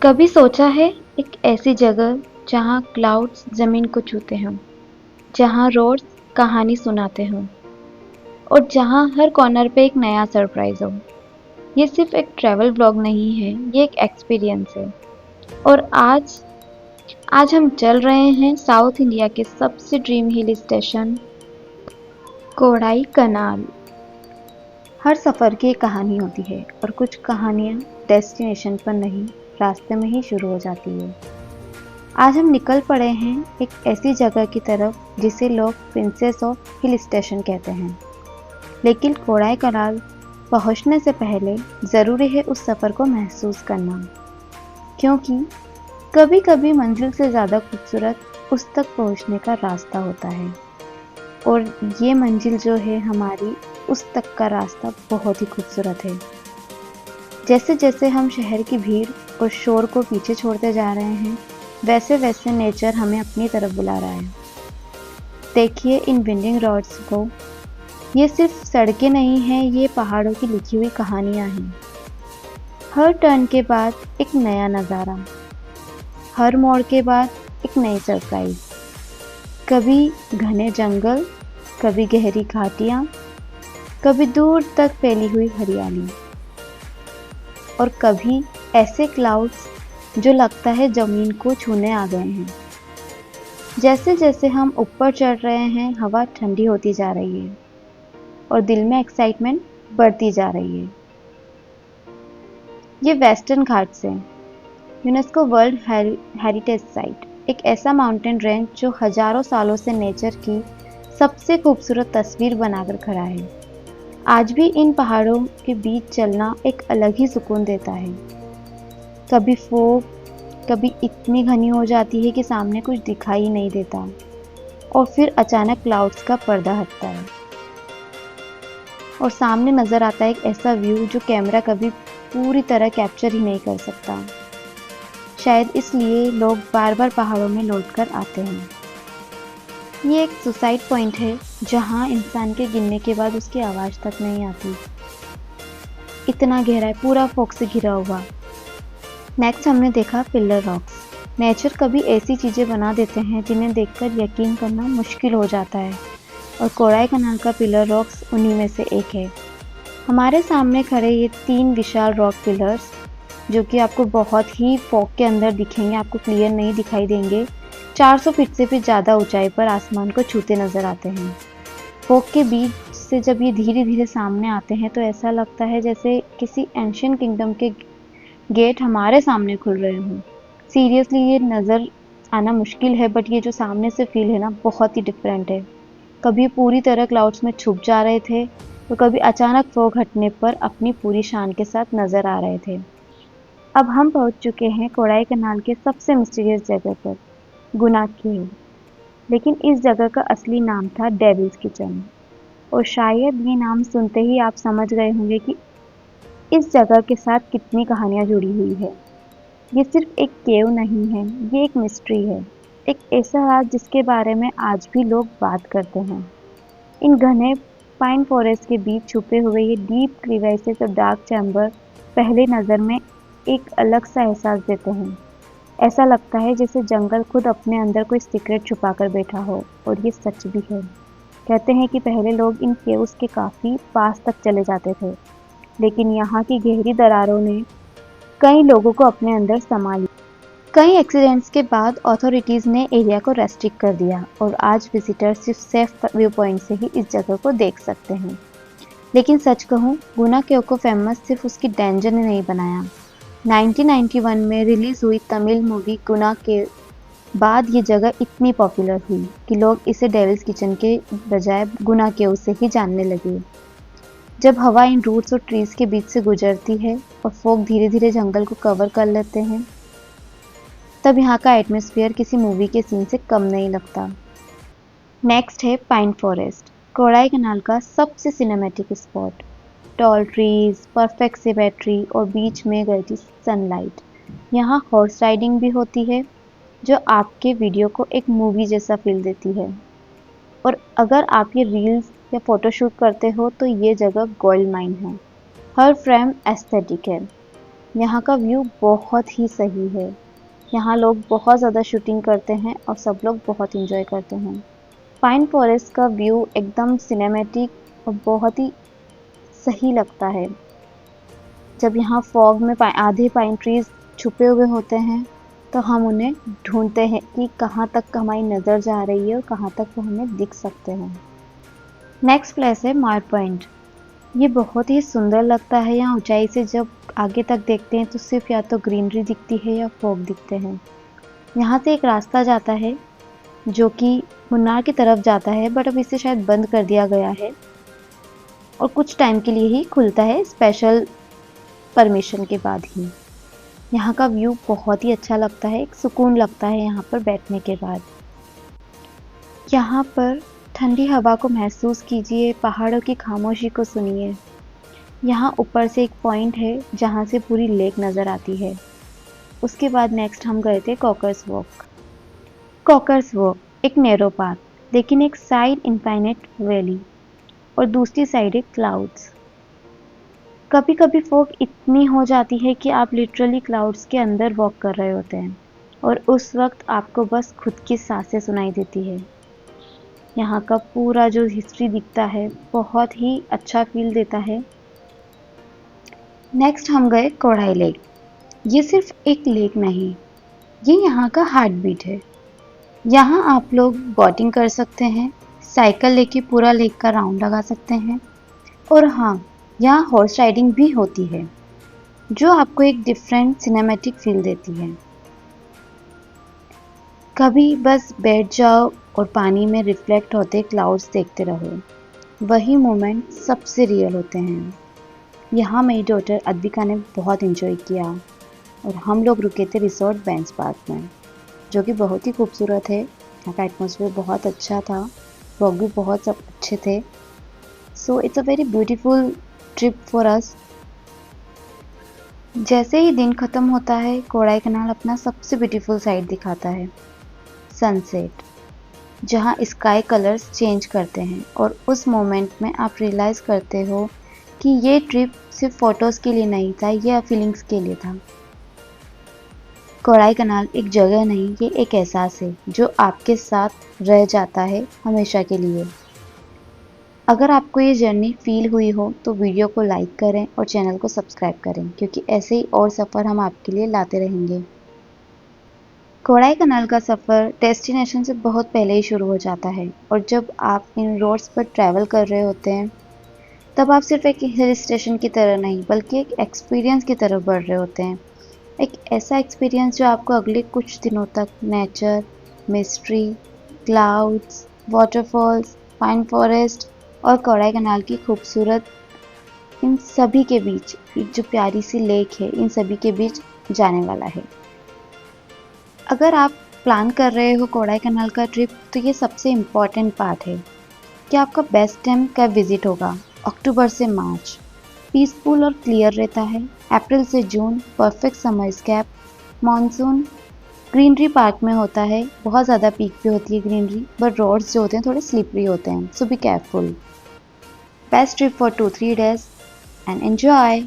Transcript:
कभी सोचा है एक ऐसी जगह जहाँ क्लाउड्स जमीन को छूते हों, जहाँ रोड्स कहानी सुनाते हों और जहाँ हर कॉर्नर पे एक नया सरप्राइज हो। ये सिर्फ एक ट्रैवल ब्लॉग नहीं है, ये एक एक्सपीरियंस है। और आज आज हम चल रहे हैं साउथ इंडिया के सबसे ड्रीम हिल स्टेशन कोडाई कनाल। हर सफ़र की एक कहानी होती है और कुछ कहानियाँ डेस्टिनेशन पर नहीं, रास्ते में ही शुरू हो जाती है। आज हम निकल पड़े हैं एक ऐसी जगह की तरफ जिसे लोग प्रिंसेस ऑफ हिल स्टेशन कहते हैं। लेकिन कोडाई कनाल पहुंचने से पहले ज़रूरी है उस सफ़र को महसूस करना, क्योंकि कभी कभी मंजिल से ज़्यादा खूबसूरत उस तक पहुंचने का रास्ता होता है। और ये मंजिल जो है हमारी, उस तक का रास्ता बहुत ही खूबसूरत है। जैसे जैसे हम शहर की भीड़ और शोर को पीछे छोड़ते जा रहे हैं, वैसे वैसे नेचर हमें अपनी तरफ बुला रहा है। देखिए इन विंडिंग रोड्स को, ये सिर्फ सड़कें नहीं हैं, ये पहाड़ों की लिखी हुई कहानियाँ हैं। हर टर्न के बाद एक नया नज़ारा, हर मोड़ के बाद एक नई सरप्राइज। कभी घने जंगल, कभी गहरी घाटियाँ, कभी दूर तक फैली हुई हरियाली और कभी ऐसे क्लाउड्स जो लगता है ज़मीन को छूने आ गए हैं। जैसे जैसे हम ऊपर चढ़ रहे हैं, हवा ठंडी होती जा रही है और दिल में एक्साइटमेंट बढ़ती जा रही है। ये वेस्टर्न घाट्स है, यूनेस्को वर्ल्ड हेरिटेज साइट, एक ऐसा माउंटेन रेंज जो हजारों सालों से नेचर की सबसे खूबसूरत तस्वीर बनाकर खड़ा है। आज भी इन पहाड़ों के बीच चलना एक अलग ही सुकून देता है। कभी फोग, कभी इतनी घनी हो जाती है कि सामने कुछ दिखाई नहीं देता और फिर अचानक क्लाउड्स का पर्दा हटता है और सामने नज़र आता है एक ऐसा व्यू जो कैमरा कभी पूरी तरह कैप्चर ही नहीं कर सकता। शायद इसलिए लोग बार बार पहाड़ों में लौटकर आते हैं। ये एक सुसाइड पॉइंट है जहाँ इंसान के गिरने के बाद उसकी आवाज़ तक नहीं आती। इतना गहरा है, पूरा फॉग से घिरा हुआ। नेक्स्ट हमने देखा पिलर रॉक्स। नेचर कभी ऐसी चीज़ें बना देते हैं जिन्हें देखकर यकीन करना मुश्किल हो जाता है, और कोडाई कनाल का पिलर रॉक्स उन्हीं में से एक है। हमारे सामने खड़े ये 3 विशाल रॉक पिलर्स, जो कि आपको बहुत ही फॉग के अंदर दिखेंगे, आपको क्लियर नहीं दिखाई देंगे, 400 फीट से भी ज़्यादा ऊंचाई पर आसमान को छूते नज़र आते हैं। फॉग के बीच से जब ये धीरे धीरे सामने आते हैं तो ऐसा लगता है जैसे किसी एंशिएंट किंगडम के गेट हमारे सामने खुल रहे हों। सीरियसली ये नज़र आना मुश्किल है, बट ये जो सामने से फील है ना, बहुत ही डिफरेंट है। कभी पूरी तरह क्लाउड्स में छुप जा रहे थे तो कभी अचानक फॉग हटने पर अपनी पूरी शान के साथ नज़र आ रहे थे। अब हम पहुंच चुके हैं कोडाई कनाल के सबसे मिस्टीरियस जगह पर, गुना केव। लेकिन इस जगह का असली नाम था डेविल्स किचन, और शायद ये नाम सुनते ही आप समझ गए होंगे कि इस जगह के साथ कितनी कहानियाँ जुड़ी हुई है। ये सिर्फ एक केव नहीं है, ये एक मिस्ट्री है, एक ऐसा राज जिसके बारे में आज भी लोग बात करते हैं। इन घने पाइन फॉरेस्ट के बीच छुपे हुए ये डीप क्रीवाइसेस और डार्क चैम्बर पहले नज़र में एक अलग सा एहसास देते हैं। ऐसा लगता है जैसे जंगल खुद अपने अंदर कोई सीक्रेट छुपा कर बैठा हो, और ये सच भी है। कहते हैं कि पहले लोग इन केव्स के काफ़ी पास तक चले जाते थे, लेकिन यहाँ की गहरी दरारों ने कई लोगों को अपने अंदर समा लिया। कई एक्सीडेंट्स के बाद अथॉरिटीज़ ने एरिया को रेस्ट्रिक्ट कर दिया और आज विजिटर सिर्फ सेफ व्यू पॉइंट से ही इस जगह को देख सकते हैं। लेकिन सच कहूँ, गुना केव को फेमस सिर्फ उसकी डेंजर ने नहीं बनाया। 1991 में रिलीज़ हुई तमिल मूवी गुना के बाद ये जगह इतनी पॉपुलर हुई कि लोग इसे डेविल्स किचन के बजाय गुना केव से ही जानने लगे। जब हवा इन रूट्स और ट्रीज के बीच से गुजरती है और फॉग धीरे धीरे जंगल को कवर कर लेते हैं, तब यहाँ का एटमॉस्फेयर किसी मूवी के सीन से कम नहीं लगता। नेक्स्ट है पाइन फॉरेस्ट, कोडाई कनाल का सबसे cinematic spot. Tall trees, perfect symmetry और बीच में गहरी सनलाइट। यहाँ हॉर्स राइडिंग भी होती है जो आपके वीडियो को एक मूवी जैसा फील देती है। और अगर आप ये रील्स या फोटोशूट करते हो तो ये जगह गोल्ड माइन है। हर फ्रेम एस्थेटिक है। यहाँ का व्यू बहुत ही सही है। यहाँ लोग बहुत ज़्यादा शूटिंग करते हैं और सब लोग बहुत इंजॉय करते हैं। पाइन फॉरेस्ट का व्यू एकदम सिनेमैटिक और बहुत ही सही लगता है। जब यहाँ फॉग में आधे पाइन ट्रीज छुपे हुए होते हैं तो हम उन्हें ढूंढते हैं कि कहाँ तक हमारी नज़र जा रही है और कहाँ तक वो हमें दिख सकते हैं। नेक्स्ट प्लेस है मार पॉइंट। ये बहुत ही सुंदर लगता है। यहाँ ऊंचाई से जब आगे तक देखते हैं तो सिर्फ या तो ग्रीनरी दिखती है या फॉग दिखते हैं। यहाँ से एक रास्ता जाता है जो कि मुन्नार की तरफ जाता है, बट अब इसे शायद बंद कर दिया गया है और कुछ टाइम के लिए ही खुलता है, स्पेशल परमिशन के बाद ही। यहाँ का व्यू बहुत ही अच्छा लगता है, एक सुकून लगता है यहाँ पर बैठने के बाद। यहाँ पर ठंडी हवा को महसूस कीजिए, पहाड़ों की खामोशी को सुनिए। यहाँ ऊपर से एक पॉइंट है जहाँ से पूरी लेक नज़र आती है। उसके बाद नेक्स्ट हम गए थे कॉकर्स वॉक। कॉकर्स वॉक एक नैरो पाथ, लेकिन एक साइड इनफाइनाइट वैली और दूसरी साइड एक क्लाउड्स। कभी कभी फॉग इतनी हो जाती है कि आप लिटरली क्लाउड्स के अंदर वॉक कर रहे होते हैं और उस वक्त आपको बस खुद की सांसें सुनाई देती है। यहाँ का पूरा जो हिस्ट्री दिखता है बहुत ही अच्छा फील देता है। नेक्स्ट हम गए कोढ़ाई लेक। ये सिर्फ एक लेक नहीं, ये यहाँ का हार्ट बीट है। यहाँ आप लोग बोटिंग कर सकते हैं, साइकिल लेके पूरा लेक का राउंड लगा सकते हैं और हाँ, यहाँ हॉर्स राइडिंग भी होती है जो आपको एक डिफरेंट सिनेमैटिक फील देती है। कभी बस बैठ जाओ और पानी में रिफ्लेक्ट होते क्लाउड्स देखते रहो। वही मोमेंट सबसे रियल होते हैं। यहाँ मेरी डॉटर अद्विका ने बहुत इंजॉय किया और हम लोग रुके थे रिसोर्ट बेंच पार्क में, जो कि बहुत ही खूबसूरत है। यहाँ का एटमॉस्फेयर बहुत अच्छा था, लोग भी बहुत सब अच्छे थे। So it's a very beautiful trip for us. जैसे ही दिन ख़त्म होता है, कोडाई कनाल अपना सबसे ब्यूटीफुल साइड दिखाता है, सनसेट, जहाँ स्काई कलर्स चेंज करते हैं और उस मोमेंट में आप रियलाइज़ करते हो कि ये ट्रिप सिर्फ फ़ोटोज़ के लिए नहीं था, ये फीलिंग्स के लिए था। कोडाई कनाल एक जगह नहीं, ये एक एहसास है जो आपके साथ रह जाता है हमेशा के लिए। अगर आपको ये जर्नी फील हुई हो तो वीडियो को लाइक करें और चैनल को सब्सक्राइब करें, क्योंकि ऐसे ही और सफ़र हम आपके लिए लाते रहेंगे। कोडाई कनाल का सफ़र डेस्टिनेशन से बहुत पहले ही शुरू हो जाता है और जब आप इन रोड्स पर ट्रैवल कर रहे होते हैं तब आप सिर्फ एक हिल स्टेशन की तरह नहीं बल्कि एक एक्सपीरियंस की तरफ बढ़ रहे होते हैं। एक ऐसा एक्सपीरियंस जो आपको अगले कुछ दिनों तक nature, mystery, clouds, waterfalls, pine forest और कोडाई कनाल की खूबसूरत इन सभी के बीच एक जो प्यारी सी लेक है, इन सभी के बीच जाने वाला है। अगर आप प्लान कर रहे हो कोडाई कनाल का ट्रिप तो ये सबसे इम्पॉर्टेंट पार्ट है कि आपका बेस्ट टाइम कब विजिट होगा। अक्टूबर से मार्च पीसफुल और क्लियर रहता है। अप्रैल से June perfect summer scape. Monsoon greenery park में होता है, बहुत ज़्यादा पीक पे होती है ग्रीनरी, बट रोड्स जो होते हैं थोड़े स्लिपरी होते हैं, so be careful. Best trip for 2-3 days and enjoy.